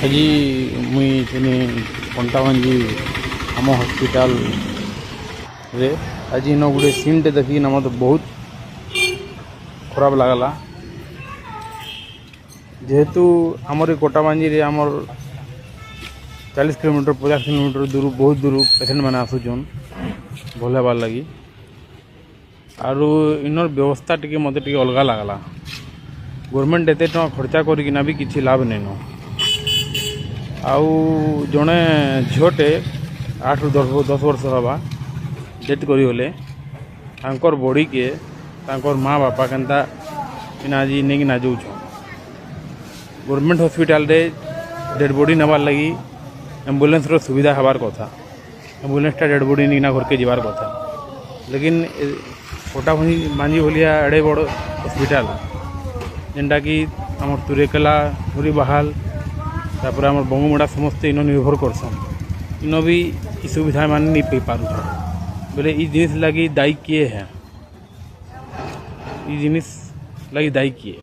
आज मुई कंटाबांजी आम हॉस्पिटल रे आज इन गोटे सीन टे देखी मत बहुत खराब लगला। जेहेतु आमर कोटाबांजी रे आमर 40 किलोमीटर 50 किलोमीटर दूर बहुत दूर पेसेंट मैंने आसुचन भल हबार लगी। आरु इनर व्यवस्था टी मत अलग लगला। गवर्नमेंट एत खर्चा करना भी किसी लाभ नहीं न। आउ जड़े झीटे 8 ରୁ 10 वर्ष हवा डेथ करगले तांकर बॉडी के तांकर माँ बापा केन्ता आज नहीं ना जाऊँ। गवर्नमेंट हॉस्पिटल रे डेड बॉडी नबार लगी एम्बुलेंस रो सुविधा हबार कथा। एम्बुलेंस टा डेड बॉडी नहीं घर के जीवार कथा। लेकिन कोटाबांजी भलिया एड़े बड़ हॉस्पिटल जेनटा कि आम तुरेकेला मुरी बहाल तापर आम बंगमुड़ा समस्ते इन निर्भर करसन। इन भी ई सुविधा मान नहीं पाई पार बोले ई जिनिस लगी दायी किए हैं। ई जिनिस लगी दायी किए।